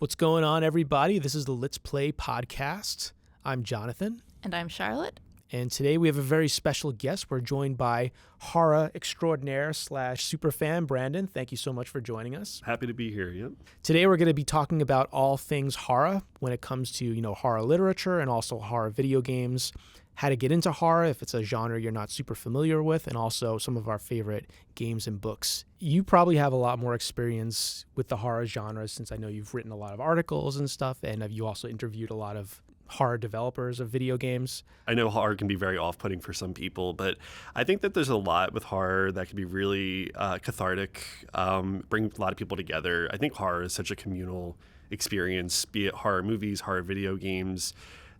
What's going on, everybody? This is the Let's Play podcast. I'm Jonathan. And I'm Charlotte. And today we have a very special guest. We're joined by horror extraordinaire / superfan Brandon. Thank you so much for joining us. Happy to be here, yep. Today we're going to be talking about all things horror when it comes to, horror literature and also horror video games, how to get into horror if it's a genre you're not super familiar with, and also some of our favorite games and books. You probably have a lot more experience with the horror genre since I know you've written a lot of articles and stuff, and you also interviewed a lot of horror developers of video games. I know horror can be very off-putting for some people, but I think that there's a lot with horror that can be really cathartic, bring a lot of people together. I think horror is such a communal experience, be it horror movies, horror video games.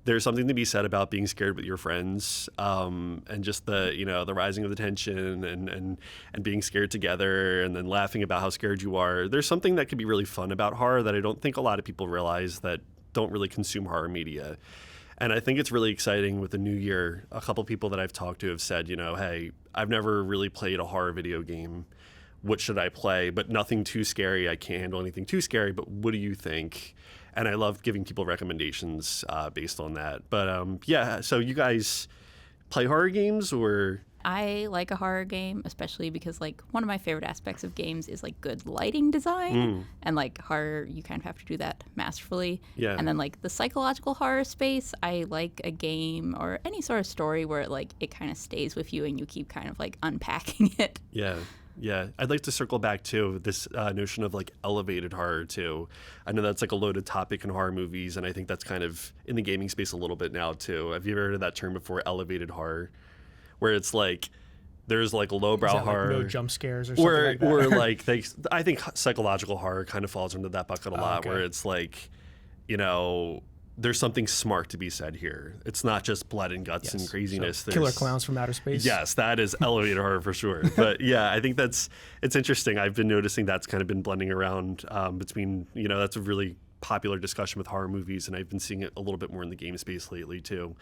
There's something to be said about being scared with your friends, and just the rising of the tension and being scared together and then laughing about how scared you are. There's something that can be really fun about horror that I don't think a lot of people realize that don't really consume horror media. And I think it's really exciting with the new year. A couple people that I've talked to have said, hey, I've never really played a horror video game. What should I play? But nothing too scary. I can't handle anything too scary, but what do you think? And I love giving people recommendations based on that. But so you guys play horror games or? I like a horror game, especially because one of my favorite aspects of games is good lighting design. And horror, you kind of have to do that masterfully. Yeah. And then the psychological horror space, I like a game or any sort of story where it kind of stays with you and you keep kind of unpacking it. Yeah. Yeah, I'd like to circle back to this notion of elevated horror too. I know that's a loaded topic in horror movies, and I think that's kind of in the gaming space a little bit now too. Have you ever heard of that term before, elevated horror? Where it's there's lowbrow horror, no jump scares or something like that. I think psychological horror kind of falls into that bucket a lot. Okay. Where it's there's something smart to be said here. It's not just blood and guts and craziness. So, killer clowns from outer space. Yes, that is elevated horror for sure. But yeah, I think it's interesting. I've been noticing that's kind of been blending around between, that's a really popular discussion with horror movies, and I've been seeing it a little bit more in the game space lately too.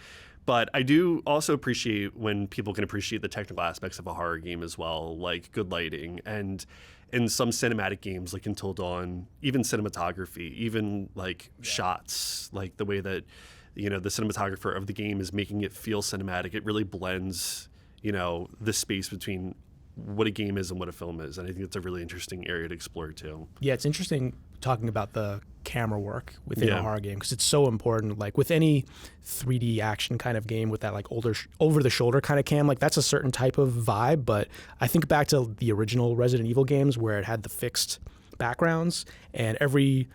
But I do also appreciate when people can appreciate the technical aspects of a horror game as well, like good lighting, and in some cinematic games like Until Dawn, even cinematography, even shots, the way that the cinematographer of the game is making it feel cinematic. It really blends the space between what a game is and what a film is, and I think it's a really interesting area to explore too. Yeah, it's interesting talking about the camera work within a horror game because it's so important. With any 3D action kind of game with that older over the shoulder kind of cam, that's a certain type of vibe. But I think back to the original Resident Evil games where it had the fixed backgrounds, and every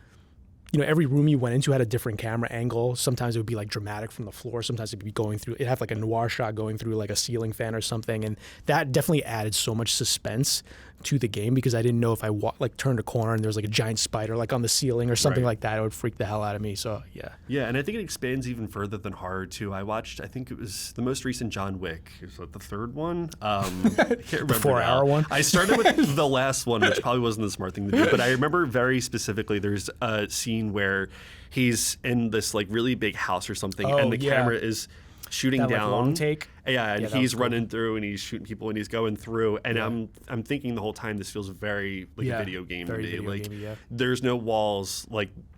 room you went into had a different camera angle. Sometimes it would be dramatic from the floor. Sometimes it'd be going through, it'd have a noir shot going through a ceiling fan or something. And that definitely added so much suspense to the game because I didn't know if I turned a corner and there's a giant spider on the ceiling or something like that. It would freak the hell out of me. So yeah. Yeah, and I think it expands even further than horror too. I think it was the most recent John Wick. Is that the third one? I can't remember. The 4-hour one? I started with the last one, which probably wasn't the smart thing to do. But I remember very specifically there's a scene where he's in this really big house or something, and the camera is shooting that, down. Long take. Yeah, and he's running through and he's shooting people and he's going through. And I'm thinking the whole time this feels very a video game to me. There's no walls.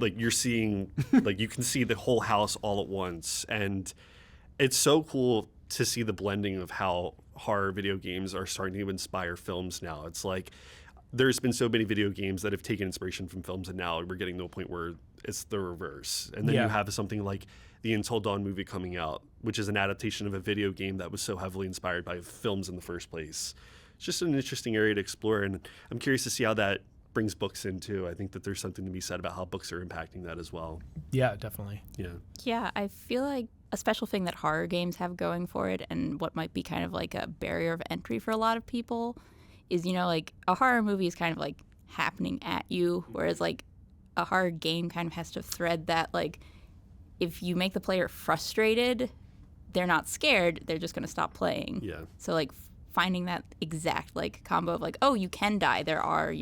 You're seeing you can see the whole house all at once, and it's so cool to see the blending of how horror video games are starting to inspire films now. It's there's been so many video games that have taken inspiration from films, and now we're getting to a point where it's the reverse. And then you have something like the Until Dawn movie coming out, which is an adaptation of a video game that was so heavily inspired by films in the first place. It's just an interesting area to explore, and I'm curious to see how that brings books in too. I think that there's something to be said about how books are impacting that as well. Yeah, definitely. Yeah. Yeah, I feel a special thing that horror games have going for it, and what might be kind of a barrier of entry for a lot of people, is a horror movie is kind of happening at you, whereas a horror game kind of has to thread that if you make the player frustrated, they're not scared, they're just going to stop playing. Yeah. So finding that exact combo of oh, you can die, there are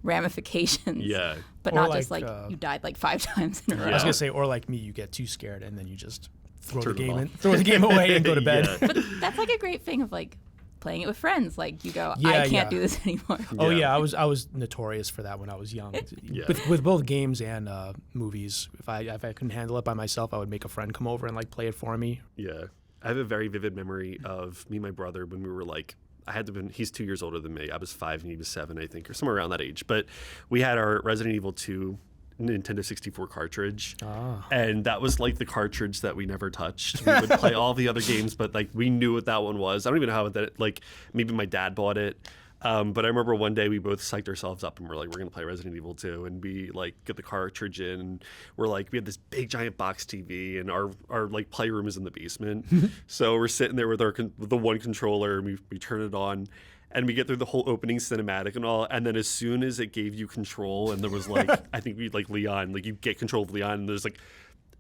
ramifications. Yeah. But Or not just you died 5 times in a row. I was gonna say, or me, you get too scared and then you just throw the game away and go to bed. Yeah. But that's a great thing of playing it with friends. Like you go, Yeah, I can't do this anymore. Oh yeah, I was notorious for that when I was young. With both games and movies. If I couldn't handle it by myself, I would make a friend come over and like play it for me. Yeah. I have a very vivid memory of me and my brother when we were like, he's 2 years older than me. I was 5 and he was 7, I think, or somewhere around that age. But we had our Resident Evil 2 Nintendo 64 cartridge. And that was like the cartridge that we never touched. We would play all the other games, but like we knew what that one was. I don't even know how that, like maybe my dad bought it. But I remember one day we both psyched ourselves up and we're like, we're going to play Resident Evil 2. And we like get the cartridge in and we're like, we had this big giant box TV and our like playroom is in the basement. So we're sitting there with the one controller and we turn it on and we get through the whole opening cinematic and all. And then as soon as it gave you control and there was like, I think we like Leon, like you get control of Leon and there's like,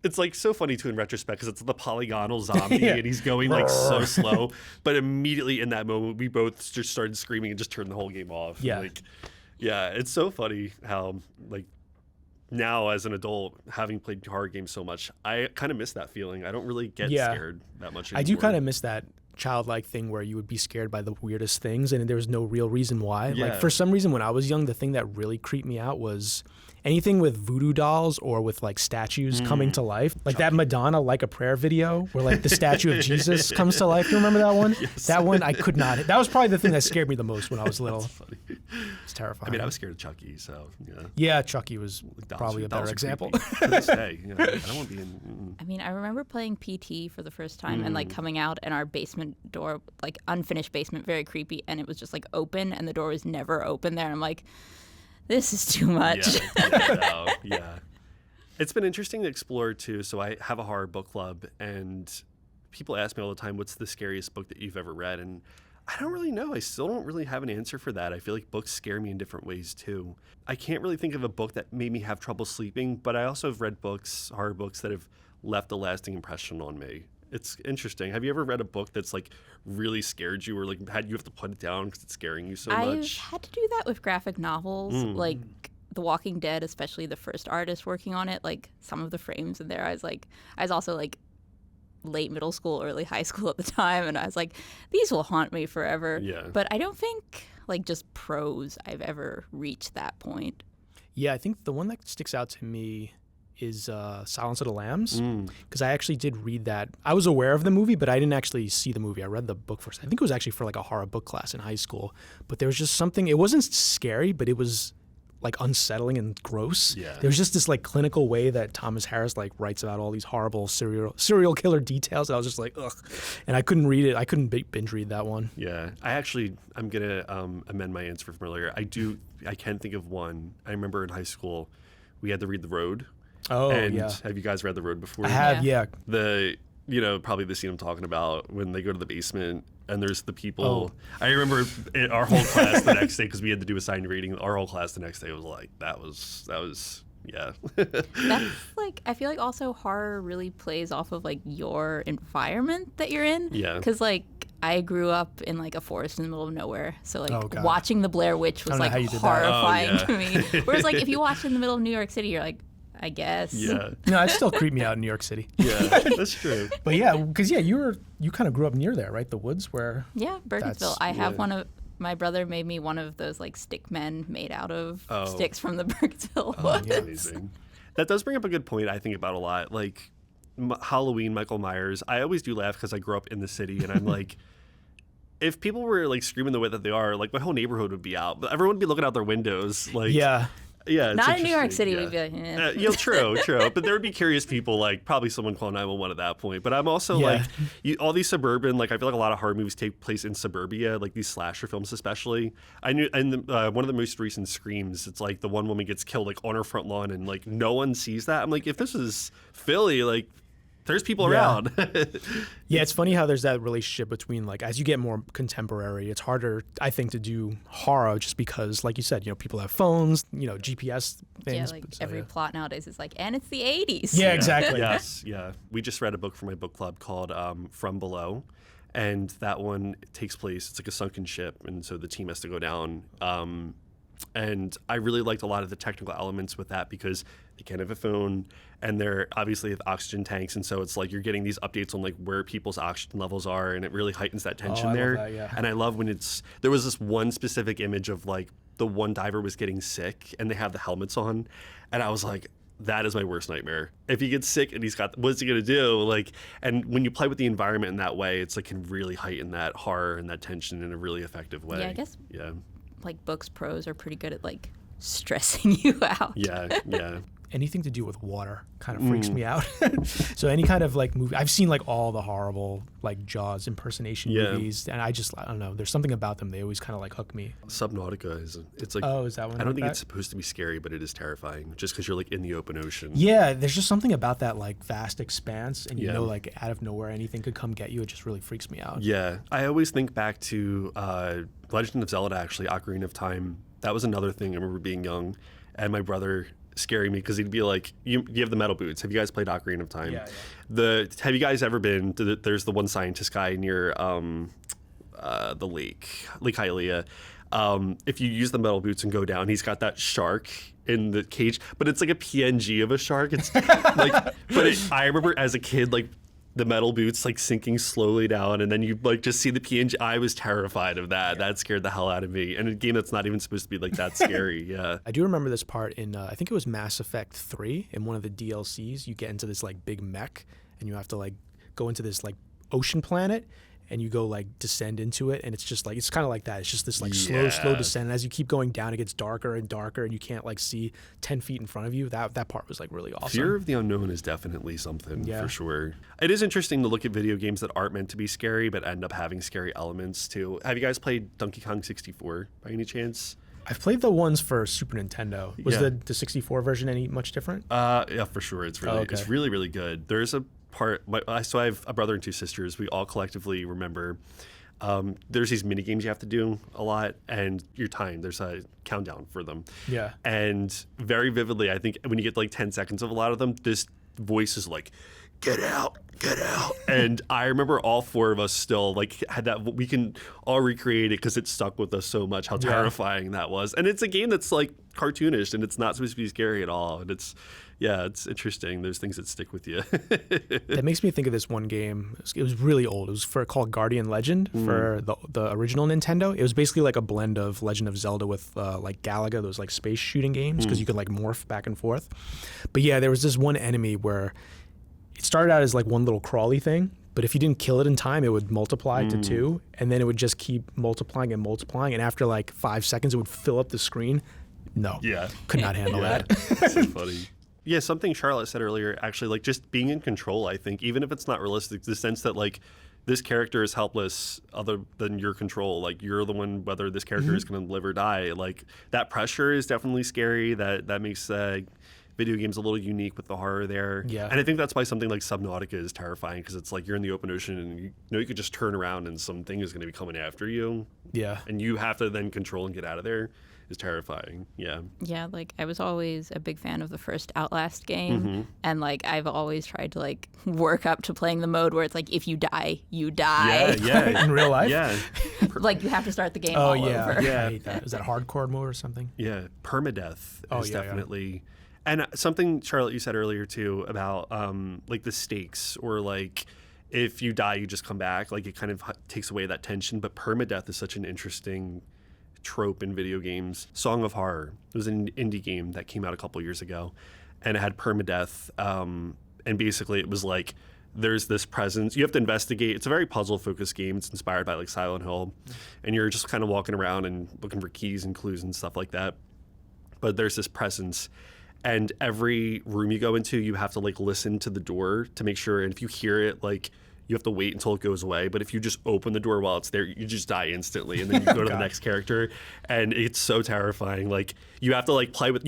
it's like so funny too in retrospect because it's the polygonal zombie and he's going like so slow. But immediately in that moment, we both just started screaming and just turned the whole game off. Yeah. Like, yeah, it's so funny how like now as an adult, having played horror games so much, I kind of miss that feeling. I don't really get scared that much anymore. I do kind of miss that childlike thing where you would be scared by the weirdest things and there was no real reason why. Yeah. Like for some reason when I was young, the thing that really creeped me out was anything with voodoo dolls or with like statues coming to life. Like that Madonna Like a Prayer video where like the statue of Jesus comes to life. You remember that one? Yes. That one I could not. That was probably the thing that scared me the most when I was little. That's funny. It's terrifying. I mean, I was scared of Chucky, so yeah. Yeah, Chucky was probably a better example. To this day, you know, I don't want to be in. I mean, I remember playing PT for the first time and like coming out and our basement door, like unfinished basement, very creepy, and it was just like open and the door was never open there. And I'm like, this is too much. Yeah. It's been interesting to explore too. So I have a horror book club and people ask me all the time, what's the scariest book that you've ever read? And I don't really know. I still don't really have an answer for that. I feel like books scare me in different ways too. I can't really think of a book that made me have trouble sleeping, but I also have read books, horror books that have left a lasting impression on me. It's interesting. Have you ever read a book that's like really scared you or like had you have to put it down because it's scaring you so much? I've had to do that with graphic novels, like The Walking Dead, especially the first artist working on it. Like some of the frames in there, I was also like late middle school, early high school at the time, and I was like, these will haunt me forever. Yeah. But I don't think like just prose I've ever reached that point. Yeah, I think the one that sticks out to me is Silence of the Lambs, because I actually did read that. I was aware of the movie, but I didn't actually see the movie. I read the book first. I think it was actually for like a horror book class in high school, but there was just something, it wasn't scary, but it was like unsettling and gross. Yeah. There was just this like clinical way that Thomas Harris like writes about all these horrible serial killer details. I was just like, ugh, and I couldn't read it. I couldn't binge read that one. Yeah, I'm gonna amend my answer from earlier. I can think of one. I remember in high school, we had to read The Road. Oh, and yeah. Have you guys read The Road before? I have, yeah. Probably the scene I'm talking about when they go to the basement and there's the people. I remember our whole class the next day, because we had to do assigned reading. Our whole class the next day was like, that was yeah. That's like, I feel like also horror really plays off of like your environment that you're in. Yeah. Because like I grew up in like a forest in the middle of nowhere, so like Oh, God. watching The Blair Witch was like horrifying to me. Whereas like if you watch it in the middle of New York City, you're like, I guess. Yeah. No, it still creeped me out in New York City. Yeah, that's true. But yeah, because you kind of grew up near there, right? The woods where. Yeah, Burkittsville. I have my brother made me one of those like stick men made out of sticks from the Burkittsville woods. Yeah. Amazing. That does bring up a good point I think about a lot. Like Halloween, Michael Myers. I always do laugh because I grew up in the city and I'm like, if people were like screaming the way that they are, like my whole neighborhood would be out. But everyone would be looking out their windows. Like, Yeah. Yeah, it's Not in New York interesting, City, we'd be like, true. But there would be curious people, like probably someone call 911 at that point. But I'm also like, all these suburban, like I feel like a lot of horror movies take place in suburbia, like these slasher films especially. I knew, and one of the most recent Screams, it's like the one woman gets killed like on her front lawn and like no one sees that. I'm like, if this is Philly, like there's people around. Yeah, it's funny how there's that relationship between like as you get more contemporary, it's harder, I think, to do horror just because, like you said, people have phones, GPS things. Yeah, like every plot nowadays is like, and it's the 80s. Yeah, exactly. Yes, yeah. We just read a book for my book club called From Below. And that one takes place, it's like a sunken ship, and so the team has to go down. And I really liked a lot of the technical elements with that because They can't have a phone, and they're obviously have oxygen tanks, and so it's like you're getting these updates on like where people's oxygen levels are, and it really heightens that tension there. Love that, yeah. And I love when there was this one specific image of like the one diver was getting sick, and they have the helmets on, and I was like, that is my worst nightmare. If he gets sick and he's got, what's he gonna do? Like, and when you play with the environment in that way, it's like can really heighten that horror and that tension in a really effective way. Yeah, I guess. Yeah. Like books pros are pretty good at like stressing you out. Yeah. Anything to do with water kind of freaks me out. So any kind of like movie, I've seen like all the horrible like Jaws impersonation movies, and I don't know. There's something about them. They always kind of like hook me. Subnautica it's like, oh, is that one? I don't like think that? it's supposed to be scary, but it is terrifying just because you're like in the open ocean. Yeah, there's just something about that like vast expanse, and you Yeah. know, like out of nowhere anything could come get you. It just really freaks me out. Yeah, I always think back to Legend of Zelda, actually, Ocarina of Time. That was another thing. I remember being young, and my brother scaring me because he'd be like, you have the metal boots. Have you guys played Ocarina of Time? Yeah. Have you guys ever been to there's the one scientist guy near the Lake Hylia. If you use the metal boots and go down, he's got that shark in the cage, but it's like a PNG of a shark. It's like, I remember as a kid, like the metal boots like sinking slowly down, and then you like just see the PNG. I was terrified of that. That scared the hell out of me. And a game that's not even supposed to be like that scary. Yeah. I do remember this part in I think it was Mass Effect 3 in one of the DLCs. You get into this like big mech, and you have to like go into this like ocean planet, and you go like descend into it, and it's just like, it's kind of like that. It's just this like slow descent. And as you keep going down, it gets darker and darker, and you can't like see 10 feet in front of you. That part was like really awesome. Fear of the unknown is definitely something for sure. It is interesting to look at video games that aren't meant to be scary but end up having scary elements too. Have you guys played Donkey Kong 64 by any chance? I've played the ones for Super Nintendo. Was the 64 version any much different? Yeah, for sure. It's really really good. There's a part. So I have a brother and two sisters. We all collectively remember. There's these mini games you have to do a lot, and you're timed. There's a countdown for them. Yeah. And very vividly, I think when you get like 10 seconds of a lot of them, this voice is like, "Get out, get out." And I remember all four of us still like had that. We can all recreate it because it stuck with us so much how terrifying that was. And it's a game that's like cartoonish, and it's not supposed to be scary at all. And it's interesting. There's things that stick with you. That makes me think of this one game. It was really old. It was called Guardian Legend for the original Nintendo. It was basically like a blend of Legend of Zelda with like Galaga, those like space shooting games, because you could like morph back and forth. But yeah, there was this one enemy where it started out as like one little crawly thing, but if you didn't kill it in time, it would multiply to 2, and then it would just keep multiplying and multiplying, and after like 5 seconds, it would fill up the screen. No, could not handle that. That's so funny. Yeah, something Charlotte said earlier, actually, like just being in control, I think, even if it's not realistic, the sense that like this character is helpless other than your control. Like you're the one, whether this character is going to live or die. Like that pressure is definitely scary. That makes video games a little unique with the horror there. Yeah. And I think that's why something like Subnautica is terrifying, because it's like you're in the open ocean and you know you could just turn around and something is going to be coming after you. Yeah. And you have to then control and get out of there. Is terrifying. Yeah. Yeah, like I was always a big fan of the first Outlast game, and like I've always tried to like work up to playing the mode where it's like if you die, you die. Yeah. In real life? Yeah. Like you have to start the game Oh all yeah. over. I hate that. Is that hardcore mode or something? Yeah. Permadeath is yeah. definitely. And something, Charlotte, you said earlier too about like the stakes, or like if you die, you just come back. Like it kind of takes away that tension. But permadeath is such an interesting trope in video games. Song of Horror. It was an indie game that came out a couple years ago, and it had permadeath. And basically, it was like there's this presence. You have to investigate. It's a very puzzle-focused game. It's inspired by like Silent Hill, and you're just kind of walking around and looking for keys and clues and stuff like that. But there's this presence. And every room you go into, you have to like listen to the door to make sure. And if you hear it, like you have to wait until it goes away. But if you just open the door while it's there, you just die instantly, and then you go to the next character. And it's so terrifying. Like you have to like play with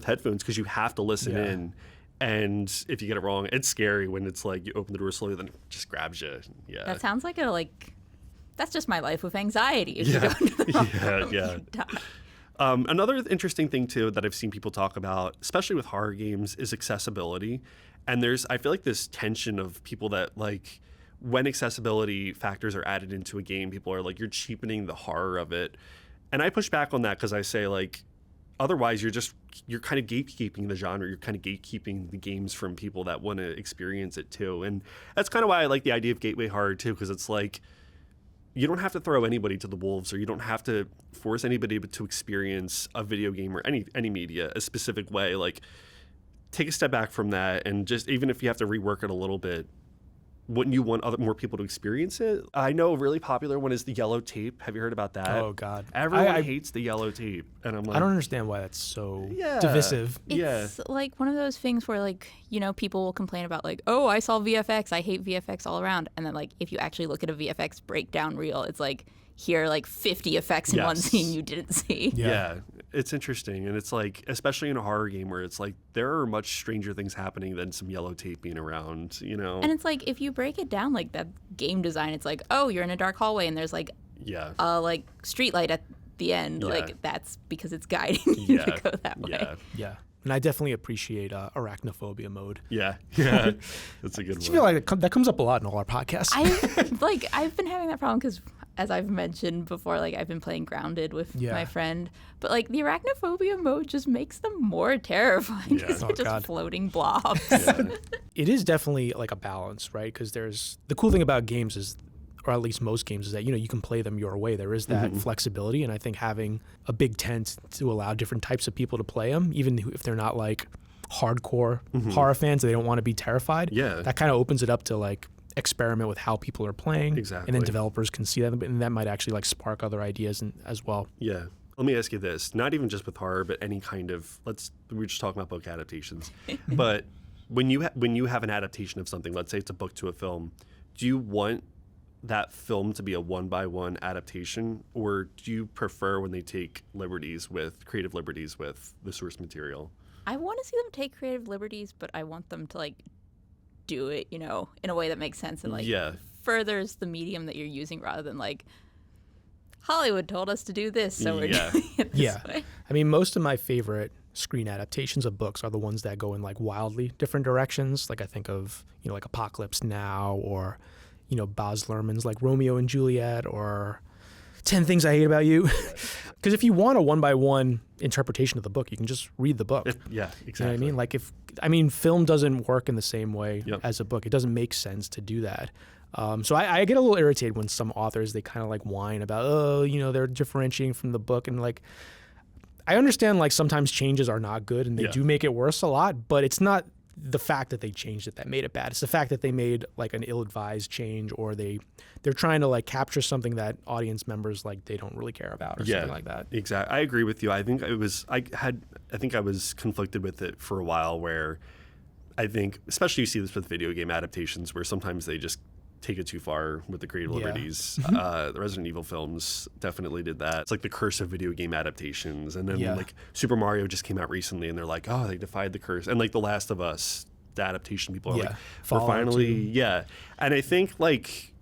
headphones because you have to listen in. And if you get it wrong, it's scary when it's like you open the door slowly, then it just grabs you. Yeah. That sounds like that's just my life with anxiety. If you go into the room, you die. Another interesting thing too that I've seen people talk about, especially with horror games, is accessibility. And I feel like this tension of people that like when accessibility factors are added into a game, people are like, you're cheapening the horror of it. And I push back on that because I say like otherwise you're kind of gatekeeping the genre. You're kind of gatekeeping the games from people that want to experience it too. And that's kind of why I like the idea of gateway horror too, because it's like, you don't have to throw anybody to the wolves, or you don't have to force anybody to experience a video game or any media a specific way. Like, take a step back from that, and just, even if you have to rework it a little bit, wouldn't you want more people to experience it? I know a really popular one is the yellow tape. Have you heard about that? Oh, God. Everyone hates the yellow tape. And I'm like, I don't understand why that's so divisive. It's like one of those things where, like, you know, people will complain about, like, oh, I saw VFX. I hate VFX all around. And then, like, if you actually look at a VFX breakdown reel, it's like, here are like 50 effects in one scene you didn't see. Yeah, it's interesting. And it's like, especially in a horror game where it's like, there are much stranger things happening than some yellow tape being around, you know? And it's like, if you break it down like that game design, it's like, oh, you're in a dark hallway and there's like a like street light at the end. Like, that's because it's guiding you to go that way. Yeah. And I definitely appreciate arachnophobia mode. Yeah, that's a good one. I feel like that comes up a lot in all our podcasts. I've been having that problem because, as I've mentioned before, like, I've been playing Grounded with my friend, but like the arachnophobia mode just makes them more terrifying because they're just floating blobs. It is definitely like a balance, right? Because there's the cool thing about games is, or at least most games, is that, you know, you can play them your way. There is that flexibility, and I think having a big tent to allow different types of people to play them, even if they're not like hardcore horror fans, they don't want to be terrified. That kind of opens it up to like experiment with how people are playing, and then developers can see that, and that might actually like spark other ideas as well. Yeah. Let me ask you this: not even just with horror, but any kind of we're just talking about book adaptations. But when you have an adaptation of something, let's say it's a book to a film, do you want that film to be a one-by-one adaptation, or do you prefer when they take creative liberties with the source material? I want to see them take creative liberties, but I want them to like do it, you know, in a way that makes sense and like furthers the medium that you're using, rather than like, Hollywood told us to do this, so we're doing it this way. I mean, most of my favorite screen adaptations of books are the ones that go in like wildly different directions. Like, I think of, you know, like Apocalypse Now, or, you know, Baz Luhrmann's like Romeo and Juliet, or 10 Things I Hate About You. Because if you want a one-by-one interpretation of the book, you can just read the book. Exactly. You know what I mean? Like, film doesn't work in the same way as a book. It doesn't make sense to do that. So I get a little irritated when some authors, they kind of like whine about, oh, you know, they're differentiating from the book. And like, I understand like sometimes changes are not good and they do make it worse a lot, but it's not the fact that they changed it that made it bad. It's the fact that they made like an ill-advised change, or they're trying to like capture something that audience members like they don't really care about, or something like that. Exactly. I agree with you. I think I was conflicted with it for a while, where I think, especially you see this with video game adaptations, where sometimes they just take it too far with the creative liberties. The Resident Evil films definitely did that. It's like the curse of video game adaptations. And then like Super Mario just came out recently, and they're like, oh, they defied the curse. And like The Last of Us, the adaptation, people are like, we're finally, And I think like,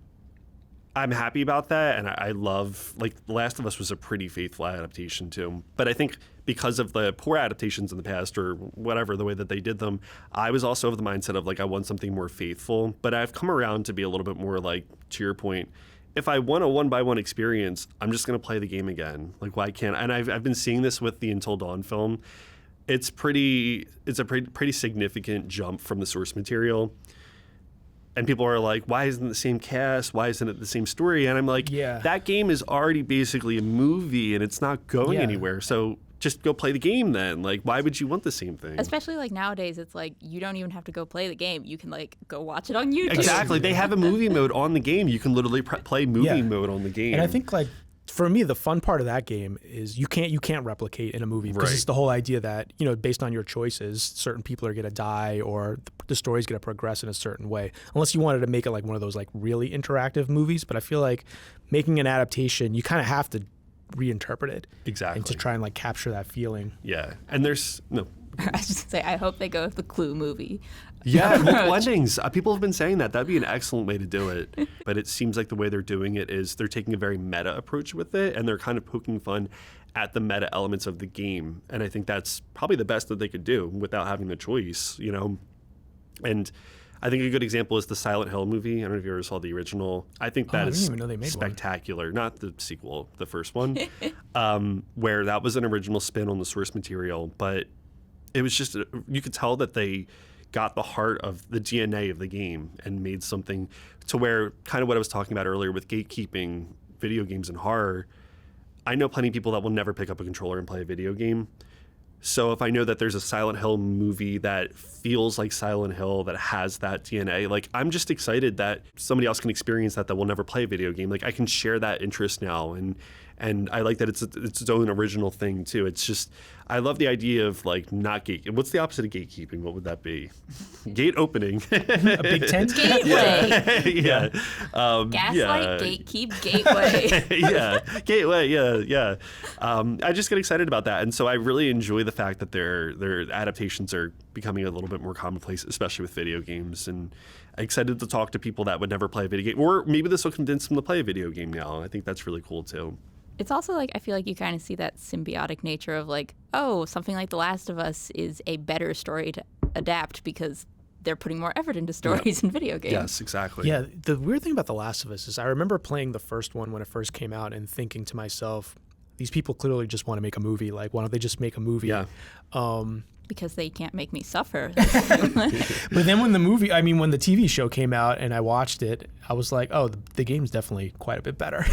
I'm happy about that, and I love, like, The Last of Us was a pretty faithful adaptation too. But I think because of the poor adaptations in the past, or whatever, the way that they did them, I was also of the mindset of like, I want something more faithful. But I've come around to be a little bit more like, to your point, if I want a one-by-one experience, I'm just going to play the game again. Like, why can't? And I've been seeing this with the Until Dawn film. It's a pretty significant jump from the source material. And people are like, why isn't it the same cast? Why isn't it the same story? And I'm like, that game is already basically a movie, and it's not going anywhere. So just go play the game then. Like, why would you want the same thing? Especially like nowadays, it's like, you don't even have to go play the game. You can like go watch it on YouTube. Exactly. They have a movie mode on the game. You can literally play movie mode on the game. And I think like, for me, the fun part of that game is you can't replicate in a movie, because it's the whole idea that, you know, based on your choices, certain people are going to die, or the story's going to progress in a certain way, unless you wanted to make it like one of those like really interactive movies. But I feel like making an adaptation, you kind of have to reinterpret it and to try and like capture that feeling. And there's no. I was just gonna say, I hope they go with the Clue movie. Multiple endings. People have been saying that'd be an excellent way to do it. But it seems like the way they're doing it is they're taking a very meta approach with it, and they're kind of poking fun at the meta elements of the game. And I think that's probably the best that they could do without having the choice, you know. And I think a good example is the Silent Hill movie. I don't know if you ever saw the original. I think that I is didn't even know they made spectacular. One. Not the sequel, the first one, where that was an original spin on the source material. But it was just, you could tell that they got the heart of the DNA of the game and made something to where, kind of what I was talking about earlier with gatekeeping video games and horror. I know plenty of people that will never pick up a controller and play a video game. So if I know that there's a Silent Hill movie that feels like Silent Hill, that has that DNA, like, I'm just excited that somebody else can experience that will never play a video game. Like, I can share that interest now, and I like that it's its own original thing too. It's just, I love the idea of like not gate. What's the opposite of gatekeeping? What would that be? Gate opening. A big tent. Gateway. Yeah. Gaslight, gatekeep, gateway. Yeah. Gateway. Yeah. I just get excited about that, and so I really enjoy the fact that their adaptations are becoming a little bit more commonplace, especially with video games. And I'm excited to talk to people that would never play a video game, or maybe this will convince them to play a video game now. I think that's really cool too. It's also like, I feel like you kind of see that symbiotic nature of like, oh, something like The Last of Us is a better story to adapt because they're putting more effort into stories in video games. Yes, exactly. Yeah, the weird thing about The Last of Us is I remember playing the first one when it first came out and thinking to myself, these people clearly just want to make a movie. Like, why don't they just make a movie? Yeah. Because they can't make me suffer. But then when the TV show came out and I watched it, I was like, oh, the game's definitely quite a bit better.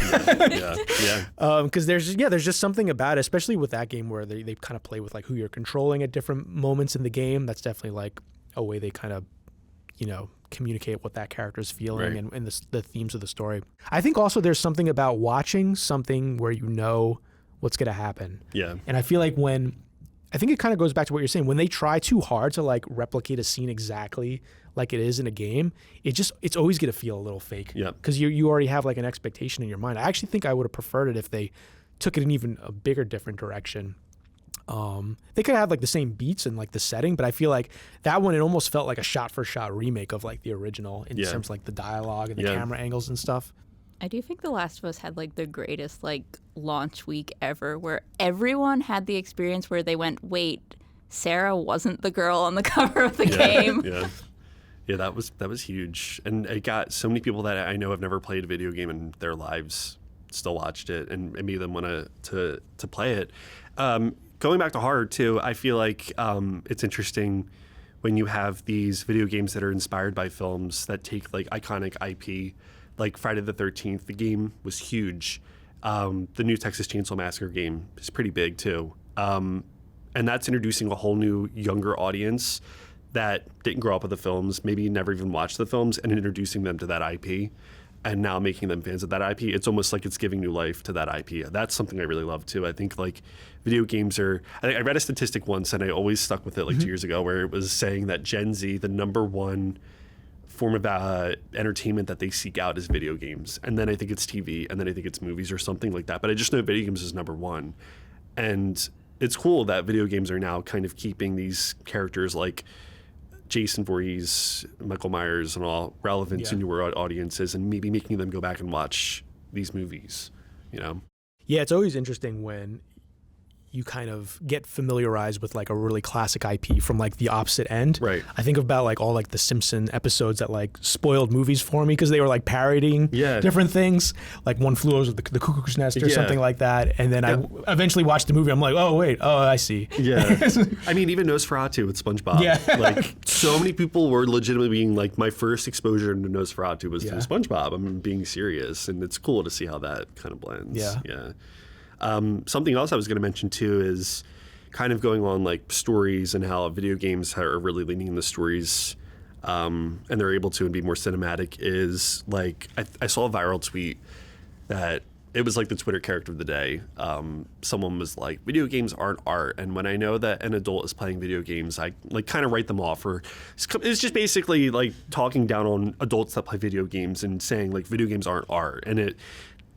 Yeah. Because there's just something about it, especially with that game where they kind of play with like who you're controlling at different moments in the game. That's definitely like a way they kind of, communicate what that character's feeling Right. and the themes of the story. I think also there's something about watching something where you know what's going to happen. Yeah. And I feel like I think it kind of goes back to what you're saying. When they try too hard to like replicate a scene exactly like it is in a game, it's always going to feel a little fake. Yeah. Because you already have like an expectation in your mind. I actually think I would have preferred it if they took it in even a bigger, different direction. They could have like the same beats and like the setting, but I feel like that one, it almost felt like a shot-for-shot remake of like the original in terms of like the dialogue and the camera angles and stuff. I do think The Last of Us had like the greatest like launch week ever, where everyone had the experience where they went, wait, Sarah wasn't the girl on the cover of the game. Yeah, that was huge, and it got so many people that I know have never played a video game in their lives still watched it, and it made them want to play it. Going back to horror too, I feel like it's interesting when you have these video games that are inspired by films that take like iconic IP. Like Friday the 13th, the game was huge. The new Texas Chainsaw Massacre game is pretty big too. And that's introducing a whole new younger audience that didn't grow up with the films, maybe never even watched the films, and introducing them to that IP and now making them fans of that IP. It's almost like it's giving new life to that IP. That's something I really love too. I think like video games are, I read a statistic once and I always stuck with it like 2 years ago, where it was saying that Gen Z, the number one form of entertainment that they seek out is video games, and then I think it's TV, and then I think it's movies or something like that, but I just know video games is number one. And it's cool that video games are now kind of keeping these characters like Jason Voorhees, Michael Myers and all relevant to newer audiences, and maybe making them go back and watch these movies, Yeah, it's always interesting when you kind of get familiarized with like a really classic IP from like the opposite end. Right. I think about like all like the Simpson episodes that like spoiled movies for me because they were like parodying different things, like One Flew Over the Cuckoo's Nest or something like that. And then I eventually watched the movie. I'm like, oh I see. Yeah. I mean, even Nosferatu with SpongeBob. Yeah. Like so many people were legitimately being like, my first exposure to Nosferatu was through SpongeBob. I'm being serious, and it's cool to see how that kind of blends. Yeah. Something else I was going to mention too is kind of going on like stories and how video games are really leaning into stories, and they're able to and be more cinematic. Is like I saw a viral tweet that it was like the Twitter character of the day. Someone was like, video games aren't art, and when I know that an adult is playing video games, I like kind of write them off. Or it's just basically like talking down on adults that play video games and saying like video games aren't art, and it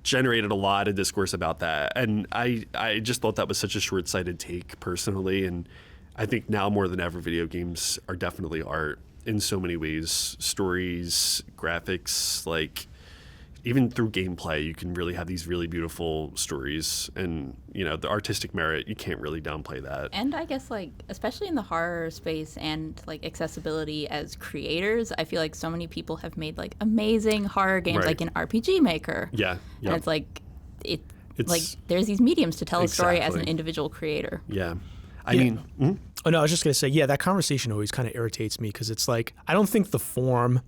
generated a lot of discourse about that. And I just thought that was such a short-sighted take personally, and I think now more than ever video games are definitely art in so many ways. Stories, graphics, like even through gameplay, you can really have these really beautiful stories, and the artistic merit, you can't really downplay that. And I guess like especially in the horror space and like accessibility as creators, I feel like so many people have made like amazing horror games like in RPG Maker. Yeah. And it's like like there's these mediums to tell a story as an individual creator. Yeah. I mean, Oh no, I was just gonna say, yeah, that conversation always kind of irritates me because it's like I don't think the form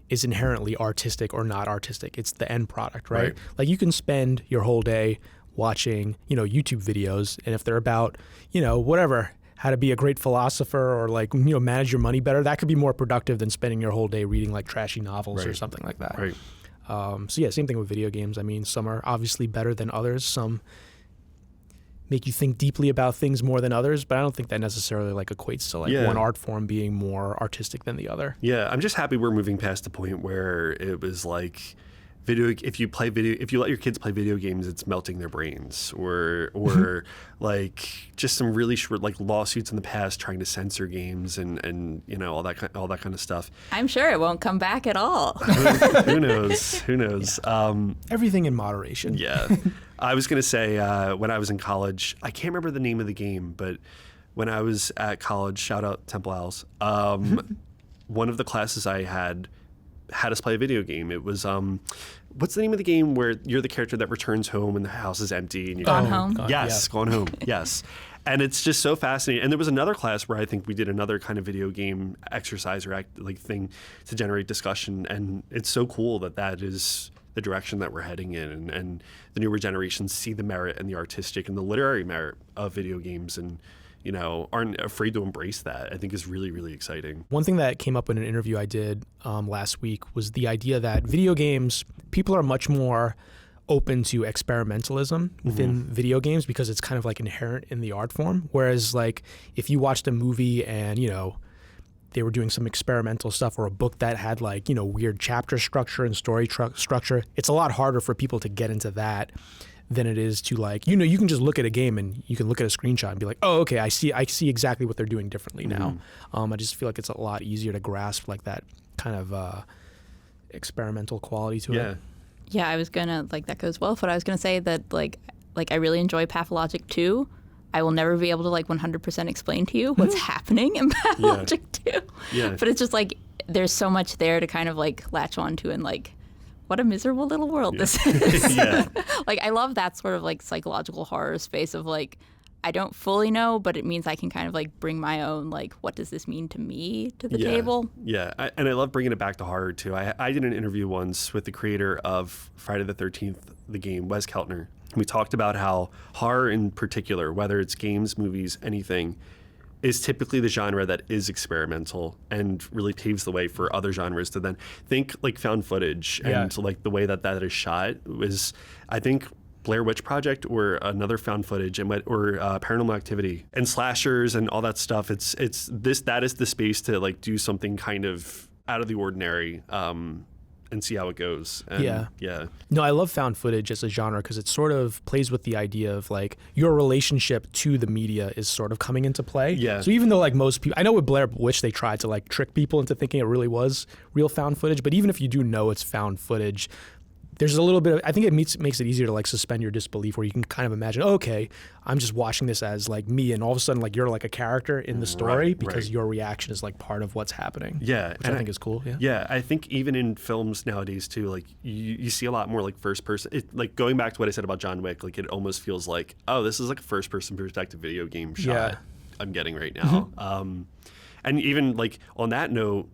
is inherently artistic or not artistic. It's the end product, right? Like you can spend your whole day watching, YouTube videos, and if they're about, whatever, how to be a great philosopher or like, manage your money better, that could be more productive than spending your whole day reading like trashy novels or something like that. Right. So yeah, same thing with video games. I mean, some are obviously better than others. Some make you think deeply about things more than others, but I don't think that necessarily like equates to like one art form being more artistic than the other. Yeah, I'm just happy we're moving past the point where it was like if you let your kids play video games, it's melting their brains, or like just some really short like lawsuits in the past trying to censor games and all that kind of stuff. I'm sure it won't come back at all. Who knows? Yeah. Everything in moderation. Yeah. I was going to say, when I was in college, I can't remember the name of the game, but when I was at college, shout out Temple Owls, one of the classes I had us play a video game. It was, what's the name of the game where you're the character that returns home and the house is empty? And Gone Home? Yes, Gone Home, yes. And it's just so fascinating. And there was another class where I think we did another kind of video game exercise or thing to generate discussion. And it's so cool that is the direction that we're heading in, and the newer generations see the merit and the artistic and the literary merit of video games, and aren't afraid to embrace that. I think is really, really exciting. One thing that came up in an interview I did last week was the idea that video games, people are much more open to experimentalism within video games because it's kind of like inherent in the art form. Whereas like if you watched a movie and they were doing some experimental stuff, or a book that had like, weird chapter structure and story structure, it's a lot harder for people to get into that than it is to like, you can just look at a game and you can look at a screenshot and be like, oh, okay, I see exactly what they're doing differently now. I just feel like it's a lot easier to grasp like that kind of experimental quality to it. Yeah, I was gonna, like, that goes well, but I was gonna say that like I really enjoy Pathologic 2. I will never be able to like 100% explain to you what's happening in Pathologic 2. Yeah. But it's just like there's so much there to kind of like latch onto, and like what a miserable little world this is. Like I love that sort of like psychological horror space of like I don't fully know, but it means I can kind of like bring my own like what does this mean to me to the table. Yeah, and I love bringing it back to horror too. I did an interview once with the creator of Friday the 13th, the game, Wes Keltner. We talked about how horror in particular, whether it's games, movies, anything, is typically the genre that is experimental and really paves the way for other genres to then think like found footage and like the way that is shot was, I think, Blair Witch Project or another found footage or Paranormal Activity and slashers and all that stuff. That is the space to like do something kind of out of the ordinary. And see how it goes. And No, I love found footage as a genre because it sort of plays with the idea of like your relationship to the media is sort of coming into play. Yeah. So even though like most people, I know with Blair Witch they tried to like trick people into thinking it really was real found footage, but even if you do know it's found footage, there's a little bit of, I think it makes it easier to like suspend your disbelief where you can kind of imagine, oh, okay, I'm just watching this as like me, and all of a sudden like you're like a character in the story because your reaction is like part of what's happening. Yeah. Which I think is cool. Yeah. Yeah. I think even in films nowadays too, like you see a lot more like first person, like going back to what I said about John Wick, like it almost feels like, oh, this is like a first person perspective video game shot I'm getting right now. And even like on that note,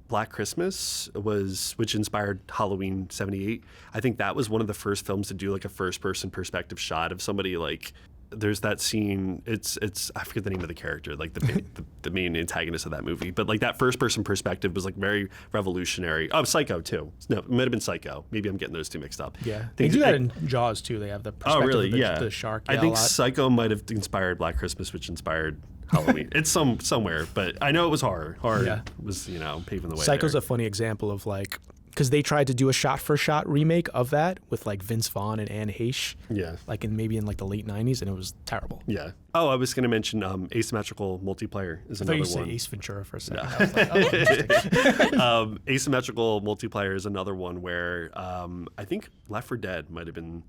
Black Christmas which inspired Halloween 78. I think that was one of the first films to do like a first person perspective shot of somebody. Like there's that scene, it's I forget the name of the character, like the main antagonist of that movie, but like that first person perspective was like very revolutionary. Oh, Psycho too. No, it might have been Psycho. Maybe I'm getting those two mixed up. Yeah, they do that in Jaws too. They have the perspective of the shark. I think Psycho might have inspired Black Christmas, which inspired Halloween. It's somewhere, but I know it was horror. Horror was, paving the way. Psycho's there. a funny example of like because they tried to do a shot-for-shot remake of that with like Vince Vaughn and Anne Heche, Yeah. like in the late 90s, and it was terrible. Yeah. Oh, I was going to mention asymmetrical multiplayer is I thought another you one. said Ace Ventura for a second. I was like, oh, interesting. Asymmetrical multiplayer is another one where I think Left 4 Dead might have been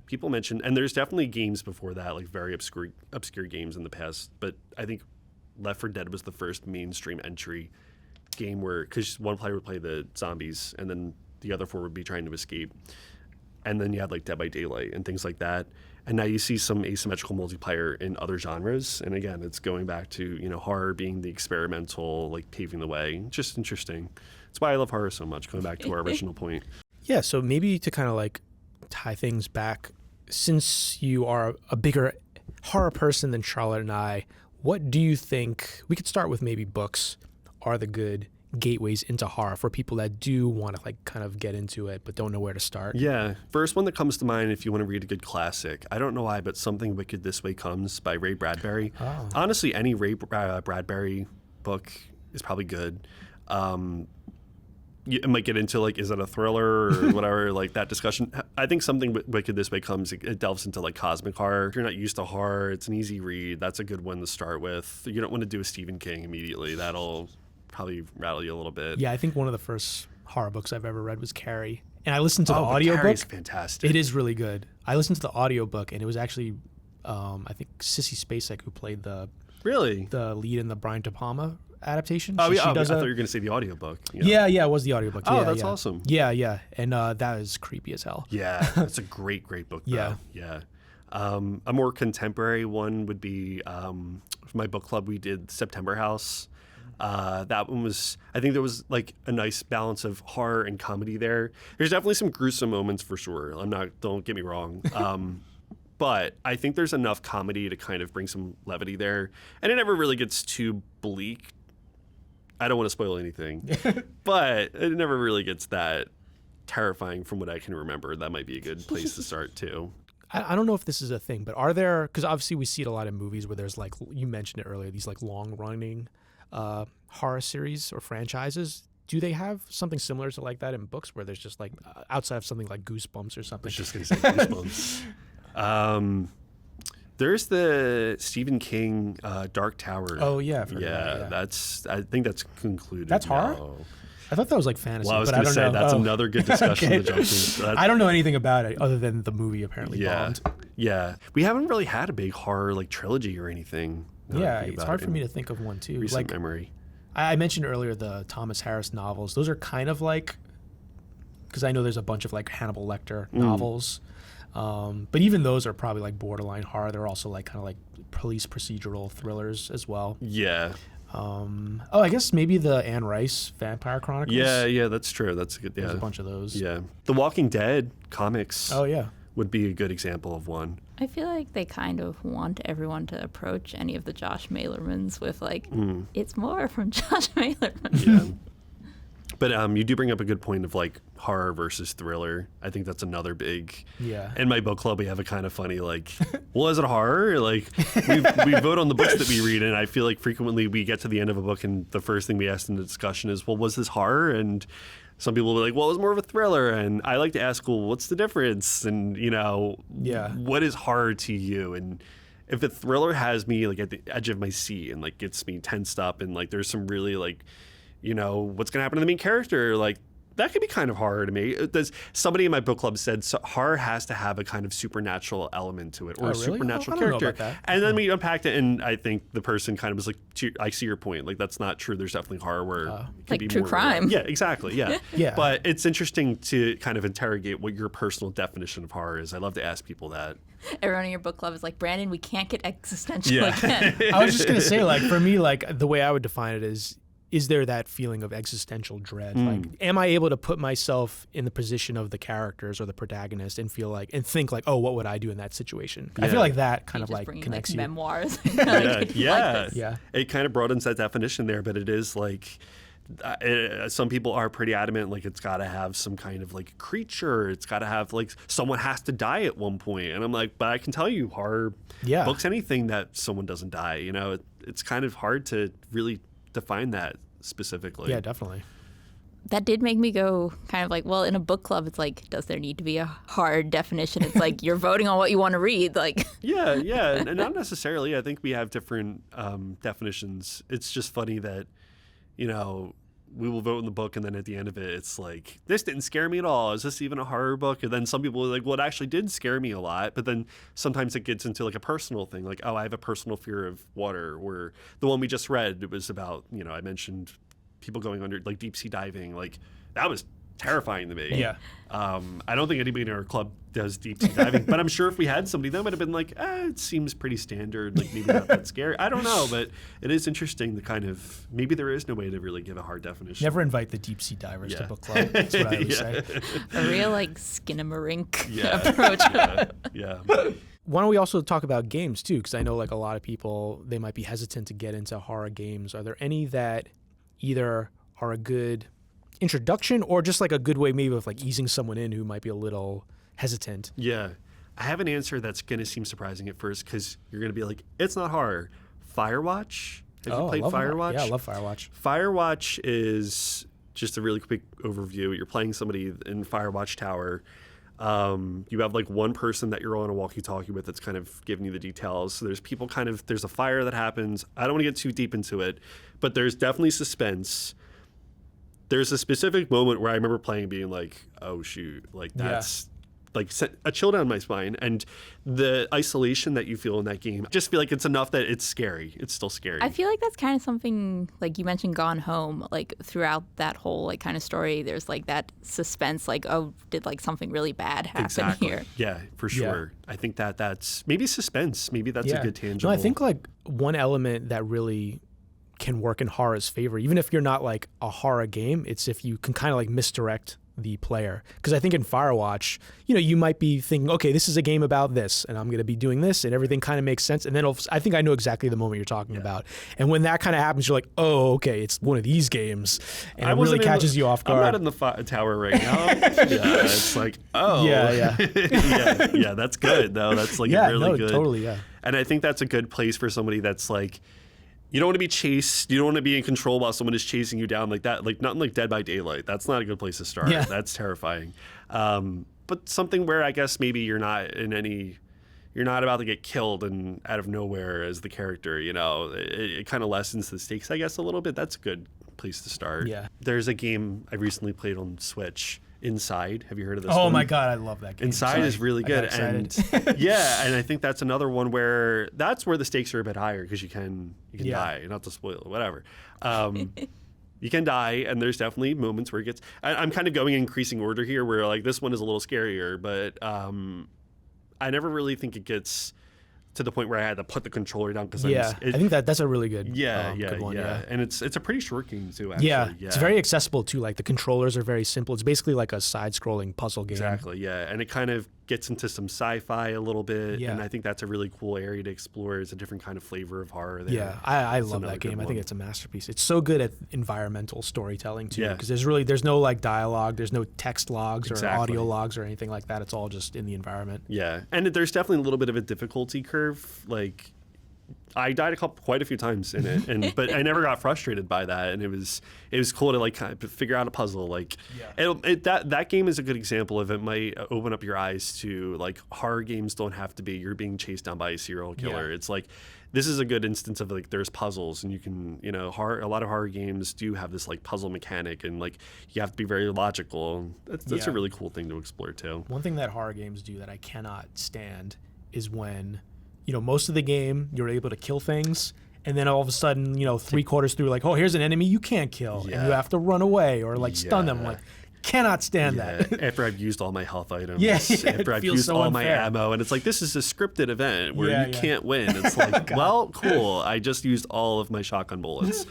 people mentioned, and there's definitely games before that, like very obscure games in the past, but I think Left 4 Dead was the first mainstream entry game where, because one player would play the zombies and then the other four would be trying to escape, and then you had like Dead by Daylight and things like that. And now you see some asymmetrical multiplayer in other genres. And again, it's going back to, horror being the experimental, like paving the way. Just interesting. That's why I love horror so much, going back to our original point. Yeah, so maybe to kind of like tie things back, since you are a bigger horror person than Charlotte and I, what do you think, we could start with maybe books, are the good gateways into horror for people that do want to like kind of get into it but don't know where to start? Yeah. First one that comes to mind if you want to read a good classic, I don't know why, but Something Wicked This Way Comes by Ray Bradbury. Oh. Honestly, any Ray Bradbury book is probably good. It might get into like, is it a thriller or whatever, like that discussion. I think Something Wicked This Way Comes, it delves into like cosmic horror. If you're not used to horror, it's an easy read. That's a good one to start with. You don't want to do a Stephen King immediately. That'll probably rattle you a little bit. Yeah, I think one of the first horror books I've ever read was Carrie. And I listened to the but audiobook. Carrie's fantastic. It is really good. I listened to the audiobook and it was actually, I think Sissy Spacek who played the Really? lead in the Brian De Palma adaptation. Oh, yeah. I does thought you were going to say the audiobook. Yeah, it was the audiobook. Oh, Yeah, that's yeah. awesome. Yeah. And that is creepy as hell. Yeah, that's a great book, though. Yeah. A more contemporary one would be, for my book club, we did September House. That one was, I think there was like a nice balance of horror and comedy there. There's definitely some gruesome moments for sure. Don't get me wrong. But I think there's enough comedy to kind of bring some levity there. And it never really gets too bleak. I don't want to spoil anything, but it never really gets that terrifying from what I can remember. That might be a good place to start too. I don't know if this is a thing, but are there, because obviously we see it a lot in movies where there's like, you mentioned it earlier, these like long running horror series or franchises. Do they have something similar to like that in books where there's just like outside of something like Goosebumps or something? I was just going to say Goosebumps. There's the Stephen King Dark Tower. Oh yeah, I've heard yeah, of that, I think that's concluded. That's horror? now. I thought that was like fantasy. Well, I was but going to say know. that's another good discussion Okay. to jump to. I don't know anything about it other than the movie apparently bombed. Yeah. We haven't really had a big horror like trilogy or anything. Yeah, it's hard for me to think of one too. Recent Like memory. I mentioned earlier the Thomas Harris novels. Those are kind of like, because I know there's a bunch of like Hannibal Lecter novels. But even those are probably like borderline horror. They're also like kind of like police procedural thrillers as well. Yeah. I guess maybe the Anne Rice Vampire Chronicles. Yeah, that's true. That's a good. Yeah. There's a bunch of those. Yeah. The Walking Dead comics. Oh yeah. Would be a good example of one. I feel like they kind of want everyone to approach any of the Josh Malermans with like, it's more from Josh Malerman. Yeah. But you do bring up a good point of like horror versus thriller. I think that's another big. Yeah. In my book club, we have a kind of funny like, well, is it horror? Like we vote on the books that we read, and I feel like frequently we get to the end of a book, and the first thing we ask in the discussion is, well, was this horror? And some people will be like, well, it was more of a thriller. And I like to ask, well, what's the difference? And what is horror to you? And if a thriller has me like at the edge of my seat and like gets me tensed up, and like there's some really like, what's going to happen to the main character? Like, that could be kind of horror to me. Somebody in my book club said horror has to have a kind of supernatural element to it, or a really? supernatural I don't know character. about that. And then we unpacked it, and I think the person kind of was like, I see your point. Like, that's not true. There's definitely horror where it can like be true more crime. Yeah, exactly. Yeah. Yeah. But it's interesting to kind of interrogate what your personal definition of horror is. I love to ask people that. Everyone in your book club is like, Brandon, we can't get existential again. I was just gonna say, like, for me, like the way I would define it is there that feeling of existential dread? Like, am I able to put myself in the position of the characters or the protagonist and feel like, and think like, oh, what would I do in that situation? I Yeah. feel like that kind You of just like bring in, connects like, you. memoirs. Yeah. It kind of broadens that definition there, but it is like, some people are pretty adamant, like it's got to have some kind of like creature. It's got to have like someone has to die at one point. And I'm like, but I can tell you horror books, anything that someone doesn't die, it's kind of hard to really define that specifically. Yeah, definitely. that did make me go kind of like, well, in a book club, it's like, does there need to be a hard definition? It's like you're voting on what you want to read. Like, yeah, and not necessarily. I think we have different definitions. It's just funny that, you know, we will vote in the book, and then at the end of it, it's like, this didn't scare me at all. Is this even a horror book? And then some people are like, well, it actually did scare me a lot. But then sometimes it gets into like a personal thing, like, oh, I have a personal fear of water. Or the one we just read, it was about, you know, I mentioned people going under, like deep sea diving. Like, that was terrifying to me. Yeah. I don't think anybody in our club does deep sea diving, but I'm sure if we had somebody, that might have been like, it seems pretty standard, like maybe not that scary. I don't know, but it is interesting to kind of, maybe there is no way to really give a hard definition. Never invite the deep sea divers to book club. That's what I always say. A real like skinamarink approach. Yeah. Why don't we also talk about games too? Because I know like a lot of people, they might be hesitant to get into horror games. Are there any that either are a good introduction or just like a good way maybe of like easing someone in who might be a little hesitant? Yeah. I have an answer that's going to seem surprising at first because you're going to be like, it's not horror. Firewatch? Have you played Firewatch? Yeah, I love Firewatch. Firewatch is just a really quick overview. You're playing somebody in Firewatch Tower. You have like one person that you're on a walkie-talkie with that's kind of giving you the details. So there's people there's a fire that happens. I don't want to get too deep into it, but there's definitely suspense. There's a specific moment where I remember playing being like, oh shoot, like that's like a chill down my spine. And the isolation that you feel in that game, just feel like it's enough that it's scary. It's still scary. I feel like that's kind of something, like you mentioned Gone Home, like throughout that whole like kind of story, there's like that suspense, like, oh, did like something really bad happen here? Yeah, for sure. I think that's maybe suspense. Maybe that's a good tangible. No, I think like one element that really can work in horror's favor, even if you're not like a horror game, it's if you can kind of like misdirect the player. Because I think in Firewatch, you know, you might be thinking, okay, this is a game about this, and I'm going to be doing this, and everything kind of makes sense. And then I think I know exactly the moment you're talking about. And when that kind of happens, you're like, oh, okay, it's one of these games, and it really catches you off guard. I'm not in the tower right now. Yeah, it's like, oh, yeah, that's good though. That's like really good. Totally, yeah. And I think that's a good place for somebody that's like, you don't want to be chased. You don't want to be in control while someone is chasing you down like that. Like nothing like Dead by Daylight. That's not a good place to start. Yeah. That's terrifying. But something where I guess maybe you're not about to get killed and out of nowhere as the character. You know, it kind of lessens the stakes, I guess, a little bit. That's a good place to start. Yeah. There's a game I recently played on Switch. Inside. Have you heard of this? Oh one? my God, I love that game. Inside is really good. And yeah, and I think that's another one where the stakes are a bit higher because you can die, not to spoil it, whatever. You can die, and there's definitely moments where it gets. I'm kind of going in increasing order here, where like this one is a little scarier, but I never really think it gets to the point where I had to put the controller down because I think that's a really good good one. Yeah. And it's a pretty short game too. Actually. Yeah, it's very accessible too. Like the controllers are very simple. It's basically like a side-scrolling puzzle game. Exactly. Yeah, and it kind of gets into some sci-fi a little bit. Yeah. And I think that's a really cool area to explore. It's a different kind of flavor of horror there. Yeah, I love that game. I think it's a masterpiece. It's so good at environmental storytelling too. Because there's no like dialogue, there's no text logs or audio logs or anything like that. It's all just in the environment. Yeah, and there's definitely a little bit of a difficulty curve. Like I died quite a few times in it, but I never got frustrated by that, and it was cool to like kind of figure out a puzzle. Like that game is a good example of it might open up your eyes to like horror games don't have to be you're being chased down by a serial killer. Yeah. It's like this is a good instance of like there's puzzles, and you can a lot of horror games do have this like puzzle mechanic, and like you have to be very logical. That's a really cool thing to explore too. One thing that horror games do that I cannot stand is when most of the game you're able to kill things, and then all of a sudden, 3/4 through, like, oh, here's an enemy you can't kill, and you have to run away or like stun them. Like, cannot stand that. After I've used all my health items, after I've used all my ammo, and it's like this is a scripted event where you can't win. It's like, well, cool. I just used all of my shotgun bullets.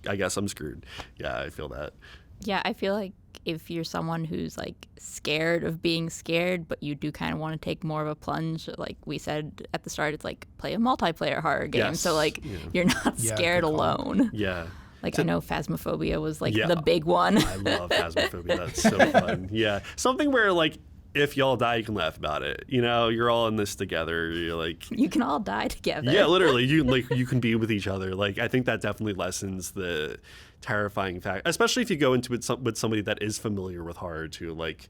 I guess I'm screwed. Yeah, I feel that. Yeah, I feel like if you're someone who's like scared of being scared, but you do kind of want to take more of a plunge, like we said at the start, it's like play a multiplayer horror game. Yes. So like you're not scared alone. Yeah. Like I know Phasmophobia was like the big one. I love Phasmophobia. That's so fun. Yeah. Something where like if y'all die, you can laugh about it. You know, you're all in this together. You're like, You can all die together. yeah, literally, you can be with each other. Like, I think that definitely lessens the terrifying fact, especially if you go into it with somebody that is familiar with horror too, like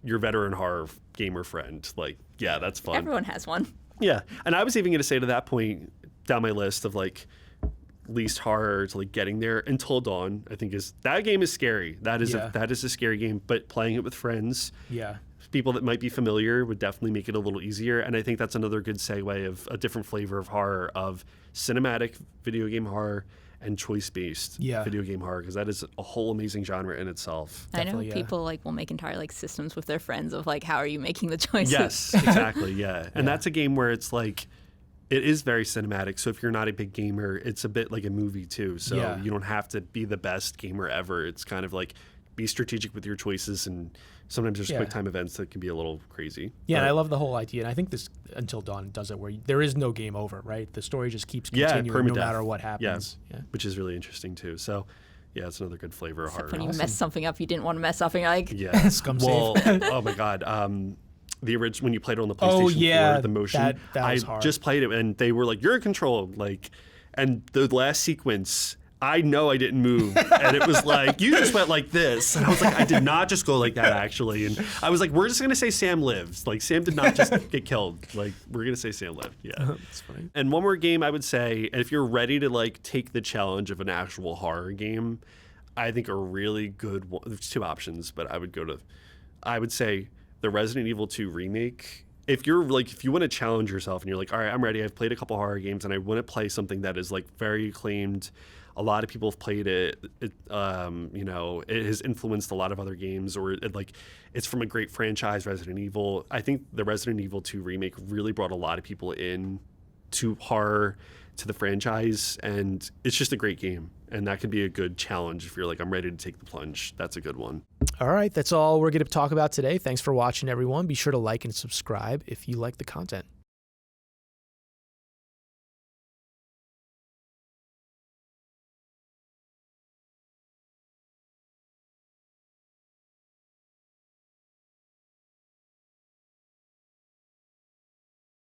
your veteran horror gamer friend. Like, yeah, that's fun. Everyone has one. Yeah, and I was even going to say to that point down my list of like least horror to like getting there, Until Dawn. I think that game is scary. That is a scary game, but playing it with friends, people that might be familiar would definitely make it a little easier. And I think that's another good segue of a different flavor of horror, of cinematic video game horror and choice-based video game horror, because that is a whole amazing genre in itself. I know people like will make entire like systems with their friends of like, how are you making the choices? Yes, exactly. Yeah, and that's a game where it's like, it is very cinematic. So if you're not a big gamer, it's a bit like a movie too. So you don't have to be the best gamer ever. It's kind of like, be strategic with your choices, and sometimes there's quick time events that can be a little crazy. Yeah, and I love the whole idea, and I think this Until Dawn does it where there is no game over, right? The story just keeps continuing no matter what happens. Yeah, which is really interesting too. So yeah, it's another good flavor of horror. When you mess something up you didn't want to mess up, and you're like, scum save. Oh my god. The original, when you played it on the PlayStation 4, the motion. That was hard. Just played it, and they were like, "You're in control." Like, and the last sequence, I know I didn't move, and it was like, you just went like this, and I was like, I did not just go like that actually, and I was like, we're just gonna say Sam lives. Like, Sam did not just get killed. Like, we're gonna say Sam lived. Yeah, that's funny. And one more game I would say, and if you're ready to like take the challenge of an actual horror game, I think a really good one. There's two options, but I would say the Resident Evil 2 remake. If you want to challenge yourself and you're like, all right, I'm ready. I've played a couple horror games and I want to play something that is like very acclaimed. A lot of people have played it. It has influenced a lot of other games, or it's from a great franchise, Resident Evil. I think the Resident Evil 2 remake really brought a lot of people in to horror, to the franchise, and it's just a great game. And that could be a good challenge if you're like, I'm ready to take the plunge. That's a good one. All right, that's all we're going to talk about today. Thanks for watching, everyone. Be sure to like and subscribe if you like the content.